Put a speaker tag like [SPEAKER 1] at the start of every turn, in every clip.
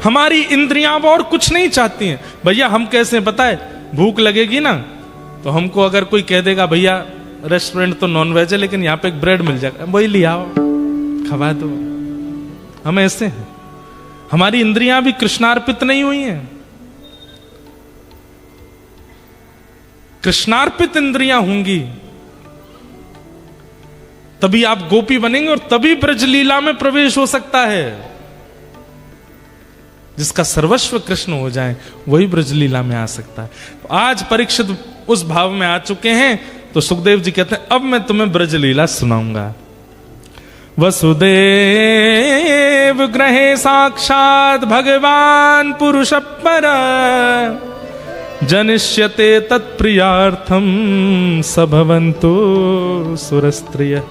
[SPEAKER 1] हमारी इंद्रियां अब और कुछ नहीं चाहती हैं। भैया हम कैसे हैं पता है, भूख लगेगी ना तो हमको अगर कोई कह देगा भैया रेस्टोरेंट तो नॉनवेज है लेकिन यहाँ पे एक ब्रेड मिल जाएगा, वही ले आओ खवा दो। हम ऐसे हैं, हमारी इंद्रियां भी कृष्णार्पित नहीं हुई हैं। कृष्णार्पित इंद्रियां होंगी तभी आप गोपी बनेंगे और तभी ब्रजलीला में प्रवेश हो सकता है। जिसका सर्वस्व कृष्ण हो जाए वही ब्रजलीला में आ सकता है। तो आज परीक्षित उस भाव में आ चुके हैं तो सुखदेव जी कहते हैं अब मैं तुम्हें ब्रजलीला सुनाऊंगा। वसुदेव ग्रहे साक्षात भगवान पुरुष पर जनिष्यते तत्प्रियार्थम सभवन्तु सुरस्त्रिय।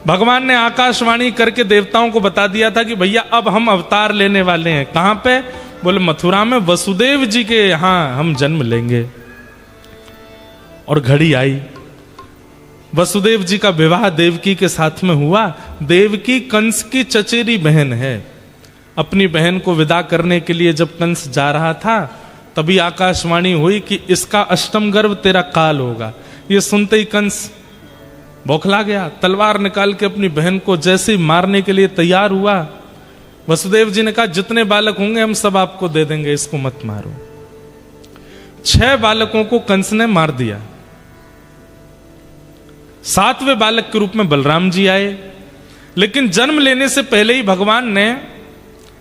[SPEAKER 1] भगवान ने आकाशवाणी करके देवताओं को बता दिया था कि भैया अब हम अवतार लेने वाले हैं। कहां पे? बोले मथुरा में वसुदेव जी के यहां हम जन्म लेंगे। और घड़ी आई, वसुदेव जी का विवाह देवकी के साथ में हुआ। देवकी कंस की चचेरी बहन है। अपनी बहन को विदा करने के लिए जब कंस जा रहा था तभी आकाशवाणी हुई कि इसका अष्टम गर्भ तेरा काल होगा। ये सुनते ही कंस बौखला गया, तलवार निकाल के अपनी बहन को जैसे ही मारने के लिए तैयार हुआ। वसुदेव जी ने कहा जितने बालक होंगे हम सब आपको दे देंगे, इसको मत मारो। 6 बालकों को कंस ने मार दिया। 7वें बालक के रूप में बलराम जी आए, लेकिन जन्म लेने से पहले ही भगवान ने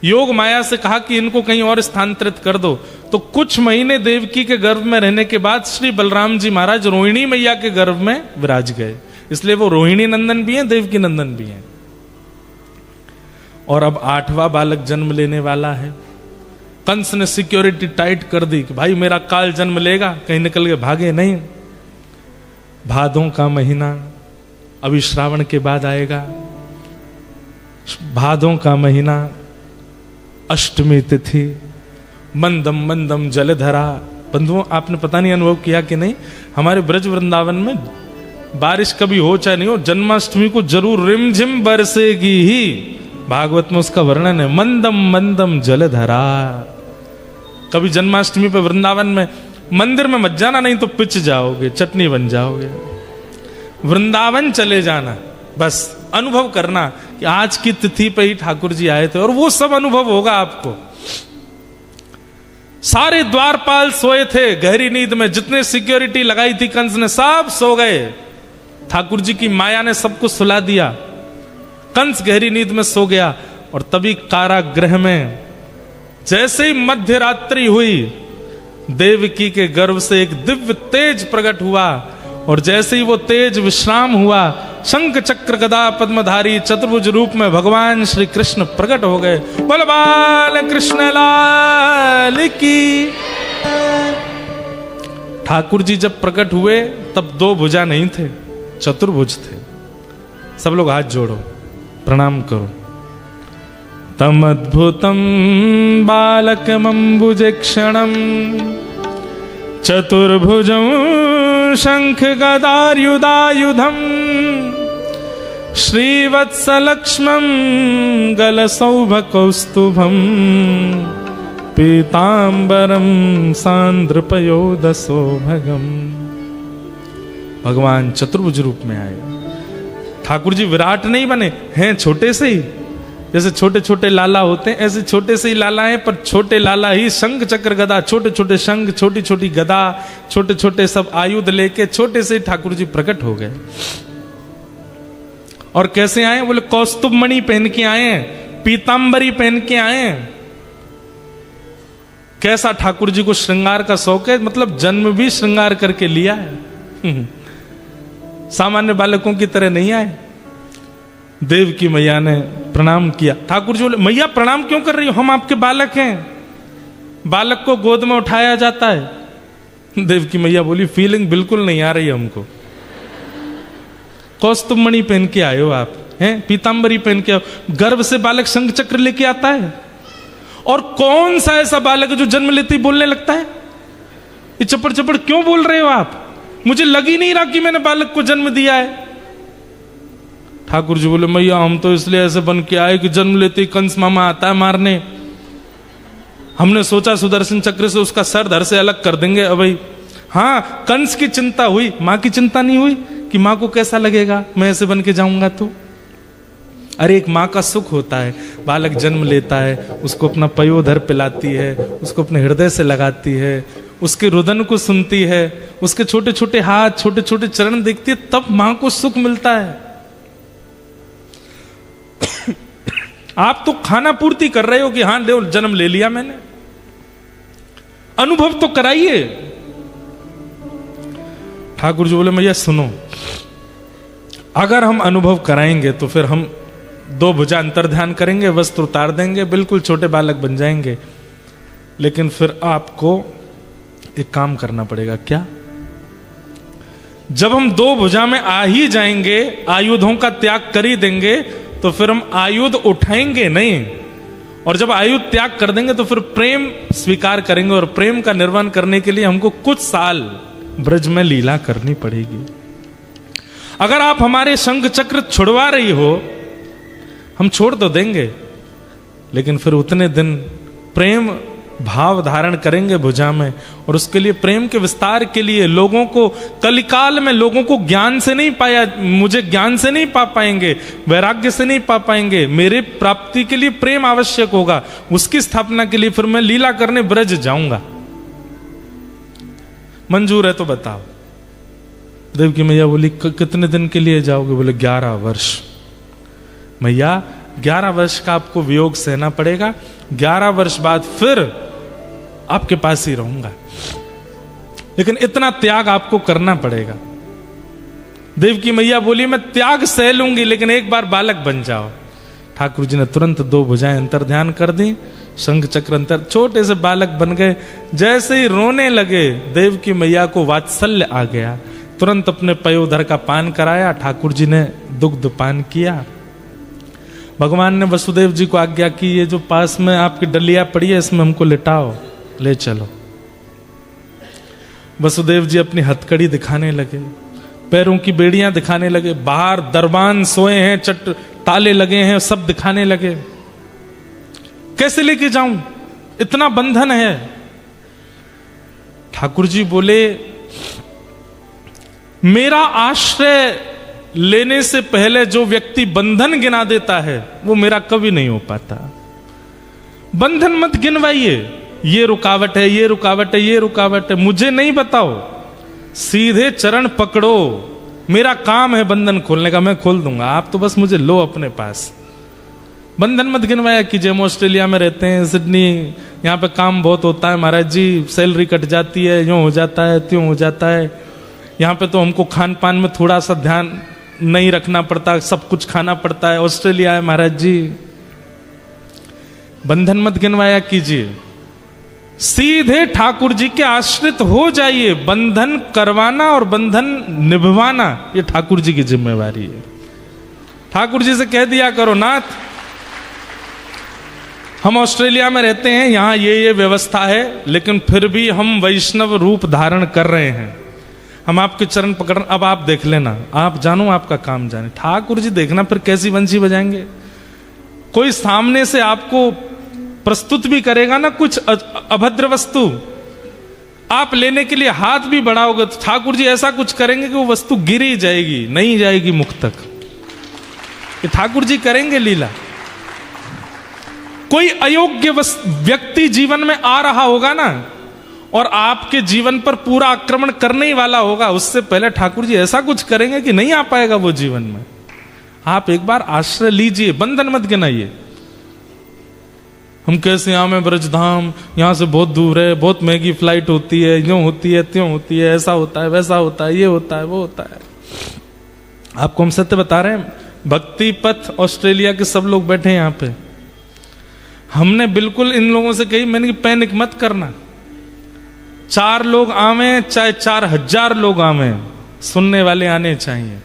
[SPEAKER 1] योग माया से कहा कि इनको कहीं और स्थानांतरित कर दो। तो कुछ महीने देवकी के गर्भ में रहने के बाद श्री बलराम जी महाराज रोहिणी मैया के गर्भ में विराज गए। इसलिए वो रोहिणी नंदन भी हैं, देवकी नंदन भी हैं। और अब 8वां बालक जन्म लेने वाला है। कंस ने सिक्योरिटी टाइट कर दी कि भाई मेरा काल जन्म लेगा, कहीं निकल के भागे नहीं। भादों का महीना अभी श्रावण के बाद आएगा। भादों का महीना, अष्टमी तिथि, मंदम मंदम जलधरा। बंधुओं आपने पता नहीं अनुभव किया कि नहीं, हमारे ब्रज वृंदावन में बारिश कभी हो चाहे नहीं हो, जन्माष्टमी को जरूर रिमझिम बरसेगी ही। भागवत में उसका वर्णन है, मंदम मंदम जलधरा। कभी जन्माष्टमी पे वृंदावन में मंदिर में मत जाना, नहीं तो पिच जाओगे, चटनी बन जाओगे। वृंदावन चले जाना, बस अनुभव करना कि आज की तिथि पे ही ठाकुर जी आए थे, और वो सब अनुभव होगा आपको। सारे द्वारपाल सोए थे गहरी नींद में, जितने सिक्योरिटी लगाई थी कंस ने सब सो गए। ठाकुर जी की माया ने सबको सुला दिया। कंस गहरी नींद में सो गया। और तभी कारागृह में जैसे ही मध्य रात्रि हुई, देवकी के गर्भ से एक दिव्य तेज प्रकट हुआ। और जैसे ही वो तेज विश्राम हुआ, शंख चक्र गदा पद्मधारी चतुर्भुज रूप में भगवान श्री कृष्ण प्रकट हो गए। बोल बाल कृष्ण लाल की। ठाकुर जी जब प्रकट हुए तब 2 भुजा नहीं थे, चतुर्भुज थे। सब लोग हाथ जोड़ो, प्रणाम करो। तम अद्भुतम बालकमंबुजक्षणम चतुर्भुजं शंख गदार्युधायुधम श्रीवत्सलक्ष्मं गलसौभकौस्तुभं पीतांबरम सांद्रपयोदसौभगम। भगवान चतुर्भुज रूप में आए। ठाकुर जी विराट नहीं बने हैं, छोटे से ही, जैसे छोटे छोटे लाला होते हैं ऐसे छोटे से ही लाला हैं, पर छोटे लाला ही शंख चक्र गदा, छोटे छोटे शंख, छोटी छोटी गदा, छोटे छोटे सब आयुध लेके छोटे से ही ठाकुर जी प्रकट हो गए। और कैसे आए? बोले कौस्तुभ मणि पहन के आए हैं, पीतांबरी पहन के आए हैं। कैसा ठाकुर जी को श्रृंगार का शौक है, मतलब जन्म भी श्रृंगार करके लिया है। सामान्य बालकों की तरह नहीं आए। देव की मैया ने प्रणाम किया। ठाकुर जी बोले मैया प्रणाम क्यों कर रही हो, हम आपके बालक हैं। बालक को गोद में उठाया जाता है। देव की मैया बोली फीलिंग बिल्कुल नहीं आ रही हमको। कौस्तुभ मणि पहन के आए हो आप, हैं पीतांबरी पहन के आओ, गर्भ से बालक शंख चक्र लेके आता है। और कौन सा ऐसा बालक है जो जन्म लेते ही बोलने लगता है? ये चपड़ चपड़ क्यों बोल रहे हो आप? मुझे लग ही नहीं रहा कि मैंने बालक को जन्म दिया है। ठाकुर जी बोले मैया हम तो इसलिए ऐसे बन के आए कि जन्म लेते ही कंस मामा आता है मारने। हमने सोचा सुदर्शन चक्र से उसका सर धड़ से अलग कर देंगे। अब भाई हाँ, कंस की चिंता हुई, मां की चिंता नहीं हुई कि मां को कैसा लगेगा मैं ऐसे बन के जाऊंगा तो। अरे एक माँ का सुख होता है, बालक जन्म लेता है, उसको अपना पयोधर पिलाती है, उसको अपने हृदय से लगाती है, उसके रुदन को सुनती है, उसके छोटे छोटे हाथ छोटे छोटे चरण देखती है, तब माँ को सुख मिलता है। आप तो खाना पूर्ति कर रहे हो कि हाँ देव जन्म ले लिया मैंने, अनुभव तो कराइए। ठाकुर जी बोले मैया सुनो, अगर हम अनुभव कराएंगे तो फिर हम 2 भुजा अंतर ध्यान करेंगे, वस्त्र उतार देंगे, बिल्कुल छोटे बालक बन जाएंगे। लेकिन फिर आपको एक काम करना पड़ेगा। क्या? जब हम 2 भुजा में आ ही जाएंगे, आयुधों का त्याग कर ही देंगे, तो फिर हम आयुध उठाएंगे नहीं, और जब आयुध त्याग कर देंगे तो फिर प्रेम स्वीकार करेंगे, और प्रेम का निर्वहन करने के लिए हमको कुछ साल ब्रज में लीला करनी पड़ेगी। अगर आप हमारे शंख चक्र छुड़वा रही हो, हम छोड़ तो देंगे, लेकिन फिर उतने दिन प्रेम भाव धारण करेंगे भुजा में, और उसके लिए प्रेम के विस्तार के लिए लोगों को, कलिकाल में लोगों को ज्ञान से नहीं पाया, मुझे ज्ञान से नहीं पा पाएंगे, वैराग्य से नहीं पा पाएंगे, मेरे प्राप्ति के लिए प्रेम आवश्यक होगा। उसकी स्थापना के लिए फिर मैं लीला करने ब्रज जाऊंगा। मंजूर है तो बताओ। देवकी मैया बोली कितने दिन के लिए जाओगे? बोले 11 वर्ष। मैया 11 वर्ष का आपको वियोग सहना पड़ेगा, 11 वर्ष बाद फिर आपके पास ही रहूंगा, लेकिन इतना त्याग आपको करना पड़ेगा। देवकी मैया बोली मैं त्याग सह लूंगी, लेकिन एक बार बालक बन जाओ। ठाकुर जी ने तुरंत 2 भुजाएं अंतर ध्यान कर दी, शंख चक्र अंतर, छोटे से बालक बन गए। जैसे ही रोने लगे, देवकी मैया को वात्सल्य आ गया, तुरंत अपने पयोधर का पान कराया, ठाकुर जी ने दुग्ध पान किया। भगवान ने वसुदेव जी को आज्ञा की, ये जो पास में आपकी डलिया पड़ी है इसमें हमको लिटाओ, ले चलो। वसुदेव जी अपनी हथकड़ी दिखाने लगे, पैरों की बेड़ियां दिखाने लगे, बाहर दरबान सोए हैं, ताले लगे हैं, सब दिखाने लगे। कैसे लेके जाऊं, इतना बंधन है। ठाकुर जी बोले मेरा आश्रय लेने से पहले जो व्यक्ति बंधन गिना देता है वो मेरा कभी नहीं हो पाता। बंधन मत गिनवाइए, ये रुकावट है, ये रुकावट है, ये रुकावट है, मुझे नहीं बताओ, सीधे चरण पकड़ो। मेरा काम है बंधन खोलने का, मैं खोल दूंगा, आप तो बस मुझे लो अपने पास। बंधन मत गिनवाया कीजिए। हम ऑस्ट्रेलिया में रहते हैं, सिडनी, यहाँ पे काम बहुत होता है महाराज जी, सैलरी कट जाती है, यूं हो जाता है, त्यों हो जाता है। यहाँ पे तो हमको खान पान में थोड़ा सा ध्यान नहीं रखना पड़ता, सब कुछ खाना पड़ता है। ऑस्ट्रेलिया है महाराज जी। बंधन मत गिनवाया कीजिए, सीधे ठाकुर जी के आश्रित हो जाइए। बंधन करवाना और बंधन निभवाना ये ठाकुर जी की जिम्मेवारी है। ठाकुर जी से कह दिया करो, नाथ हम ऑस्ट्रेलिया में रहते हैं, यहाँ ये व्यवस्था है, लेकिन फिर भी हम वैष्णव रूप धारण कर रहे हैं, हम आपके चरण पकड़, अब आप देख लेना, आप जानो, आपका काम जाने। ठाकुर जी देखना फिर कैसी बंसी बजाएंगे। कोई सामने से आपको प्रस्तुत भी करेगा ना कुछ अभद्र वस्तु, आप लेने के लिए हाथ भी बढ़ाओगे तो ठाकुर जी ऐसा कुछ करेंगे कि वो वस्तु गिर ही जाएगी, नहीं जाएगी मुख तक। ये ठाकुर जी करेंगे लीला। कोई अयोग्य व्यक्ति जीवन में आ रहा होगा ना, और आपके जीवन पर पूरा आक्रमण करने ही वाला होगा, उससे पहले ठाकुर जी ऐसा कुछ करेंगे कि नहीं आ पाएगा वो जीवन में। आप एक बार आश्रय लीजिए, बंधन मत गिनाइए। हम कैसे आवे ब्रजधाम, यहां से बहुत दूर है, बहुत महंगी फ्लाइट होती है, यूं होती है, त्यों होती है, ऐसा होता है, वैसा होता है, ये होता है, वो होता है। आपको हम सत्य बता रहे हैं, भक्ति पथ ऑस्ट्रेलिया के सब लोग बैठे हैं यहाँ पे। हमने बिल्कुल इन लोगों से कही, मैंने कि पैनिक मत करना, 4 लोग आवे चाहे 4000 लोग आवे, सुनने वाले आने चाहिए,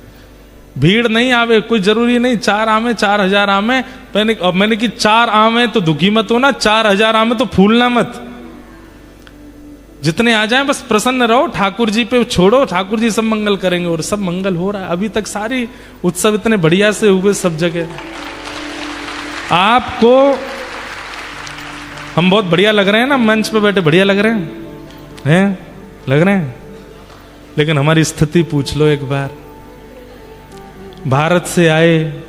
[SPEAKER 1] भीड़ नहीं आवे, कोई जरूरी नहीं 4 आवे 4000 आवे। पैनिक, अब मैंने कि 4 आवे तो दुखी मत होना, 4000 आवे तो फूलना मत, जितने आ जाएं बस प्रसन्न रहो, ठाकुर जी पे छोड़ो, ठाकुर जी सब मंगल करेंगे, और सब मंगल हो रहा है। अभी तक सारी उत्सव इतने बढ़िया से हुए सब जगह। आपको हम बहुत बढ़िया लग रहे हैं ना, मंच पे बैठे बढ़िया लग रहे हैं लग रहे हैं, लेकिन हमारी स्थिति पूछ लो एक बार। भारत से आए,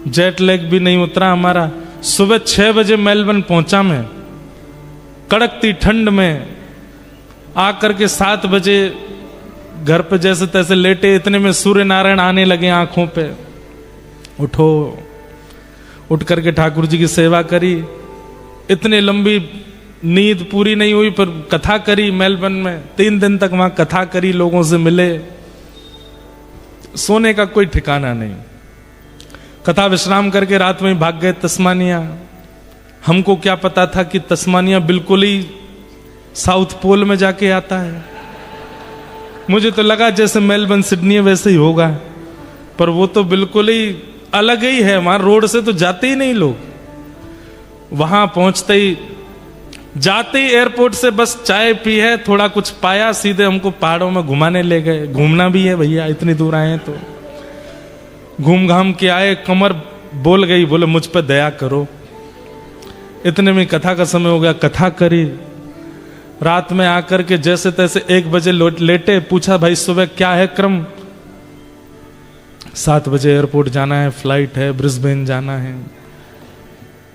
[SPEAKER 1] जेट लैग भी नहीं उतरा हमारा। सुबह 6 बजे मेलबर्न पहुंचा मैं, कड़कती ठंड में, आकर के 7 बजे घर पे जैसे तैसे लेटे, इतने में सूर्य नारायण आने लगे आंखों पे। उठो, उठ करके ठाकुर जी की सेवा करी। इतनी लंबी नींद पूरी नहीं हुई, पर कथा करी मेलबर्न में, 3 दिन तक वहां कथा करी, लोगों से मिले, सोने का कोई ठिकाना नहीं। कथा विश्राम करके रात में भाग गए तस्मानिया। हमको क्या पता था कि तस्मानिया बिल्कुल ही साउथ पोल में जाके आता है। मुझे तो लगा जैसे मेलबर्न सिडनी है वैसे ही होगा, पर वो तो बिल्कुल ही अलग ही है। वहां रोड से तो जाते ही नहीं लोग। वहां पहुंचते ही, जाते ही एयरपोर्ट से बस चाय पी है, थोड़ा कुछ पाया, सीधे हमको पहाड़ों में घुमाने ले गए। घूमना भी है भैया, इतनी दूर आए हैं तो घूम घाम के आए। कमर बोल गई, बोले मुझ पर दया करो। इतने में कथा का समय हो गया, कथा करी। रात में आकर के जैसे तैसे 1 बजे लेटे। पूछा भाई सुबह क्या है क्रम? 7 बजे एयरपोर्ट जाना है, फ्लाइट है, ब्रिस्बेन जाना है।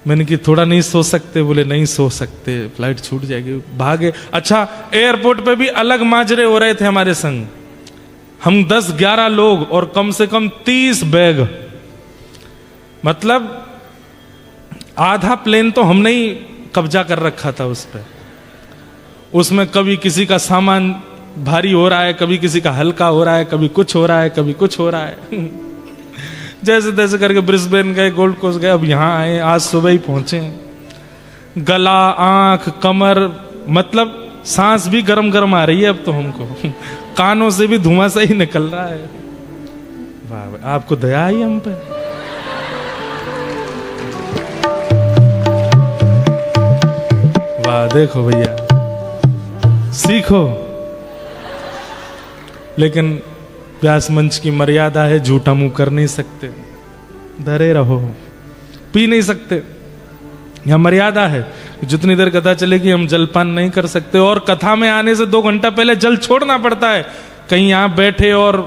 [SPEAKER 1] मैंने कि थोड़ा नहीं सो सकते? बोले नहीं सो सकते, फ्लाइट छूट जाएगी। भागे। अच्छा, एयरपोर्ट पे भी अलग माजरे हो रहे थे हमारे संग। हम 10-11 लोग और कम से कम 30 बैग, मतलब आधा प्लेन तो हमने ही कब्जा कर रखा था उस पर। उसमें कभी किसी का सामान भारी हो रहा है, कभी किसी का हल्का हो रहा है, कभी कुछ हो रहा है, कभी कुछ हो रहा है। जैसे तैसे करके ब्रिस्बेन गए, गोल्ड कोस्ट गए, अब यहां आए, आज सुबह ही पहुंचे। गला, आंख, कमर, मतलब सांस भी गरम गरम आ रही है अब तो हमको। कानों से भी धुआं सा ही निकल रहा है। वाह, आपको दया आई हम पे। वाह, देखो भैया, सीखो। लेकिन व्यास मंच की मर्यादा है, झूठा मुंह कर नहीं सकते, धरे रहो। पी नहीं सकते, यह मर्यादा है। जितनी देर कथा चलेगी हम जलपान नहीं कर सकते, और कथा में आने से 2 घंटा पहले जल छोड़ना पड़ता है। कहीं यहां बैठे और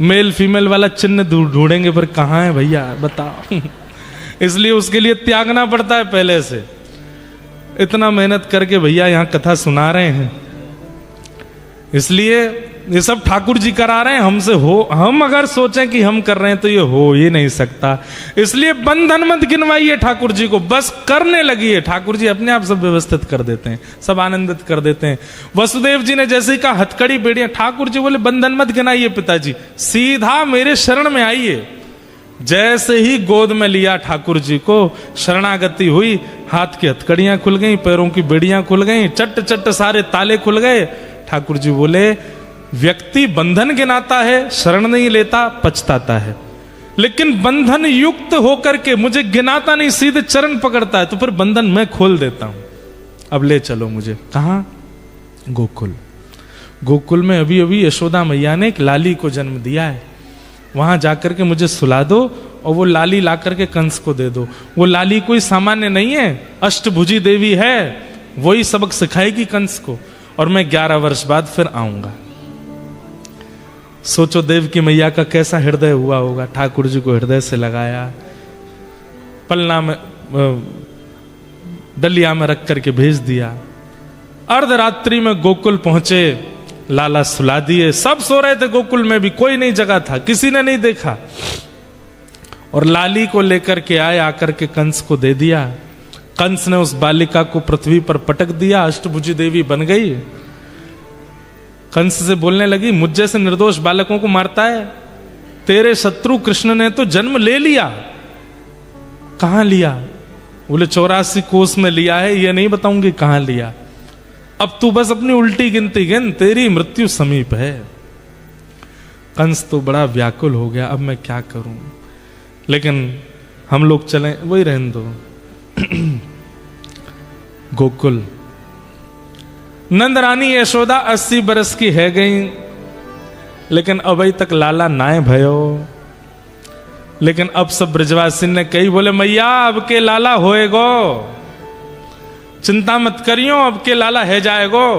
[SPEAKER 1] मेल फीमेल वाला चिन्ह ढूंढेंगे, पर कहां है भैया बताओ। इसलिए उसके लिए त्यागना पड़ता है पहले से। इतना मेहनत करके भैया यहां कथा सुना रहे हैं, इसलिए ये सब ठाकुर जी करा रहे हैं हमसे। हो, हम अगर सोचें कि हम कर रहे हैं तो ये हो ही नहीं सकता। इसलिए बंधन मत गिनवाइए ठाकुर जी को, बस करने लगिए। ठाकुर जी अपने आप सब व्यवस्थित कर देते हैं, सब आनंदित कर देते हैं। वसुदेव जी ने जैसे ही कहा हथकड़ी बेड़ियां, ठाकुर जी बोले बंधन मत गिनाइए पिताजी, सीधा मेरे शरण में आइए। जैसे ही गोद में लिया ठाकुर जी को, शरणागति हुई, हाथ की हथकड़ियां खुल गई, पैरों की बेड़ियां खुल गई, चट चट सारे ताले खुल गए। ठाकुर जी बोले व्यक्ति बंधन गिनाता है, शरण नहीं लेता, पछताता है, लेकिन बंधन युक्त होकर के मुझे गिनाता नहीं, सीधे चरण पकड़ता है, तो फिर बंधन मैं खोल देता हूं। अब ले चलो मुझे। कहां? गोकुल। गोकुल में अभी अभी यशोदा मैया ने एक लाली को जन्म दिया है। वहां जाकर के मुझे सुला दो और वो लाली ला करके कंस को दे दो। वो लाली कोई सामान्य नहीं है, अष्टभुजी देवी है, वही सबक सिखाएगी कंस को, और मैं 11 वर्ष बाद फिर आऊंगा। सोचो देव की मैया का कैसा हृदय हुआ होगा। ठाकुर जी को हृदय से लगाया, पलना में डलिया में रख करके भेज दिया। अर्धरात्रि में गोकुल पहुंचे, लाला सुला दिए। सब सो रहे थे गोकुल में भी, कोई नहीं जगा था, किसी ने नहीं देखा। और लाली को लेकर के आए, आकर के कंस को दे दिया। कंस ने उस बालिका को पृथ्वी पर पटक दिया, अष्टभुजी देवी बन गई। कंस से बोलने लगी, मुझ जैसे निर्दोष बालकों को मारता है? तेरे शत्रु कृष्ण ने तो जन्म ले लिया। कहां लिया? बोले 84 कोस में लिया है, ये नहीं बताऊंगी कहां लिया। अब तू बस अपनी उल्टी गिनती गिन, तेरी मृत्यु समीप है। कंस तो बड़ा व्याकुल हो गया, अब मैं क्या करूं। लेकिन हम लोग चले, वही रहने दो। गोकुल। नंद रानी यशोदा 80 बरस की है गई, लेकिन अभी तक लाला नाय भयो। लेकिन अब सब ब्रजवासी ने कही, बोले मैया अब के लाला होएगो, चिंता मत करियो, अब के लाला है जाएगो।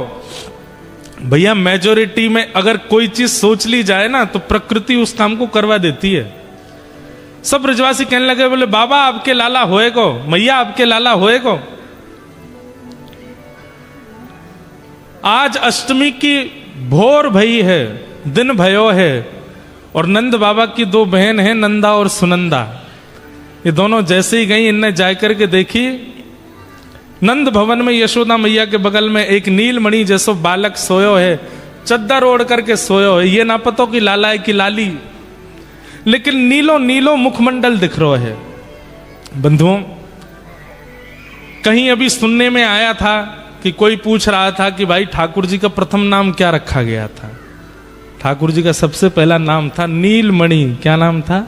[SPEAKER 1] भैया मेजोरिटी में अगर कोई चीज सोच ली जाए ना तो प्रकृति उस काम को करवा देती है। सब ब्रजवासी कहने लगे, बोले बाबा अब के लाला होएगो, मैया अब के लाला होएगो। आज अष्टमी की भोर भई है, दिन भयो है, और नंद बाबा की दो बहन हैं, नंदा और सुनंदा। ये दोनों जैसे ही गई, इनने जाकर के देखी नंद भवन में यशोदा मैया के बगल में एक नीलमणि जैसो बालक सोयो है, चद्दर ओढ़ करके सोयो है। ये ना पतो कि लाला है कि लाली, लेकिन नीलो नीलो मुखमंडल दिख रहा है। बंधुओं, कहीं अभी सुनने में आया था कि कोई पूछ रहा था कि भाई ठाकुर जी का प्रथम नाम क्या रखा गया था। ठाकुर जी का सबसे पहला नाम था नीलमणि। क्या नाम था?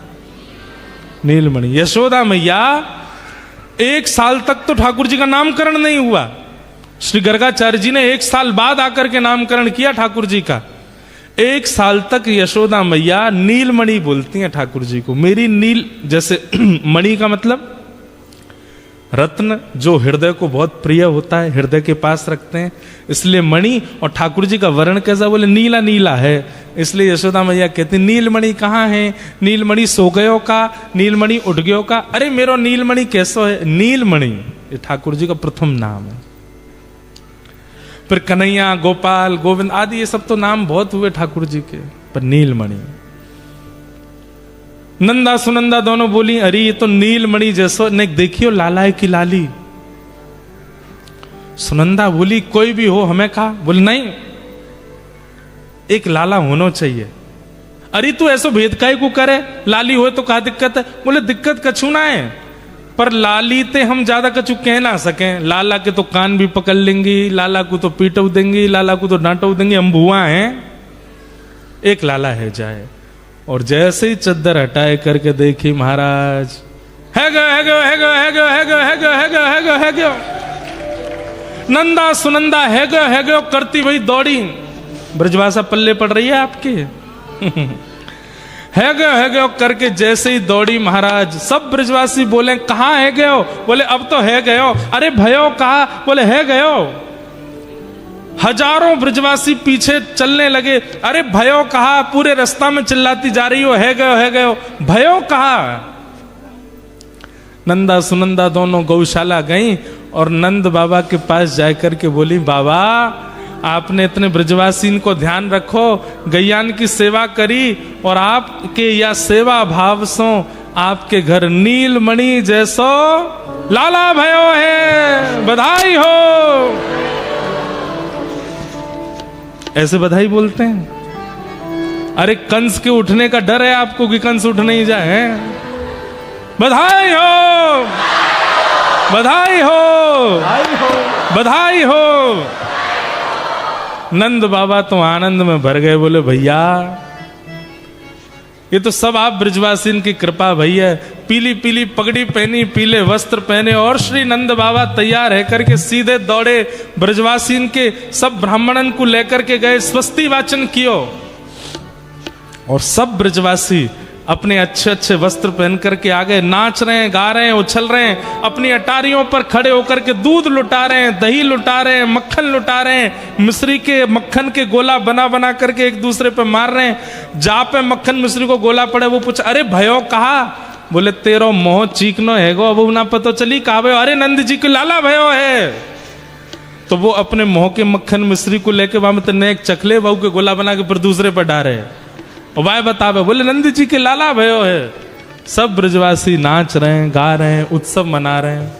[SPEAKER 1] नीलमणि। यशोदा मैया 1 साल तक तो ठाकुर जी का नामकरण नहीं हुआ। श्री गर्गाचार्य जी ने 1 साल बाद आकर के नामकरण किया ठाकुर जी का। 1 साल तक यशोदा मैया नीलमणि बोलती हैं ठाकुर जी को। मेरी नील, जैसे मणि का मतलब रत्न, जो हृदय को बहुत प्रिय होता है, हृदय के पास रखते हैं, इसलिए मणि। और ठाकुर जी का वर्ण कैसा? बोले नीला नीला है, इसलिए यशोदा मैया कहती नीलमणि कहाँ है? नीलमणि सो गयो का, नीलमणि उठ गयो का। अरे मेरो नीलमणि कैसो है? नीलमणि ये ठाकुर जी का प्रथम नाम है। फिर कन्हैया, गोपाल, गोविंद आदि ये सब तो नाम बहुत हुए ठाकुर जी के, पर नीलमणि। नंदा सुनंदा दोनों बोली, अरे ये तो नीलमणि जैसो, ने देखियो लाला है कि लाली। सुनंदा बोली, कोई भी हो, हमें कहा। बोले नहीं, एक लाला होना चाहिए। अरे तू ऐसो भेद काहे को करे, लाली हो तो क्या दिक्कत है? बोले दिक्कत कछु ना है, पर लाली ते हम ज्यादा कछु कह ना सके। लाला के तो कान भी पकड़ लेंगी, लाला को तो पीटो देंगी, लाला को तो डांटो देंगी, हम बुआ हैं। एक लाला है जाए। और जैसे ही चद्दर हटाए करके देखी महाराज, है गो है गो है गो है गो है गो है गो है गो है गो है गो। नंदा सुनंदा है गो करती वही दौड़ी। ब्रजभाषा पल्ले पड़ रही है आपके। है गो करके जैसे ही दौड़ी महाराज, सब ब्रजवासी बोले कहाँ है गयो? बोले अब तो है गयो। अरे भयो कहा? बोले है गयो। हजारों ब्रजवासी पीछे चलने लगे। अरे भयो कहा? पूरे रास्ता में चिल्लाती जा रही हो, है गयो भयो कहा? नंदा सुनंदा दोनों गौशाला गईं और नंद बाबा के पास जाकर के बोली, बाबा आपने इतने ब्रजवासी को ध्यान रखो, गैयान की सेवा करी, और आपके या सेवा भाव सो आपके घर नीलमणि जैसो लाला भयो है, बधाई हो। ऐसे बधाई बोलते हैं। अरे कंस के उठने का डर है आपको कि कंस उठ नहीं जाए? बधाई हो, बधाई हो, बधाई हो। नंद बाबा तो आनंद में भर गए। बोले भैया ये तो सब आप ब्रजवासी की कृपा भैया। पीली पीली पगड़ी पहनी, पीले वस्त्र पहने, और श्री नंद बाबा तैयार है करके सीधे दौड़े ब्रजवासी के सब ब्राह्मणन को लेकर के गए, स्वस्ति वाचन कियो। और सब ब्रजवासी अपने अच्छे अच्छे वस्त्र पहन करके आ गए, नाच रहे हैं, गा रहे हैं, उछल रहे हैं, अपनी अटारियों पर खड़े होकर के दूध लुटा रहे हैं, दही लुटा रहे हैं, मक्खन लुटा रहे हैं, मिश्री के मक्खन के गोला बना बना करके एक दूसरे पे मार रहे हैं। जा पे मक्खन मिश्री को गोला पड़े वो पूछा, अरे भयो कहा? बोले तेरो मोह चीकनो है गो, अब ना पता चली कहा भयो? अरे नंद जी को लाला भयो है। तो वो अपने मोह के मक्खन मिश्री को लेके वहां में तने एक चकले बहू के गोला बना के फिर दूसरे पर डारे, वाय बतावे, बोले नंद जी के लाला भयो है। सब ब्रजवासी नाच रहे हैं, गा रहे हैं, उत्सव मना रहे हैं।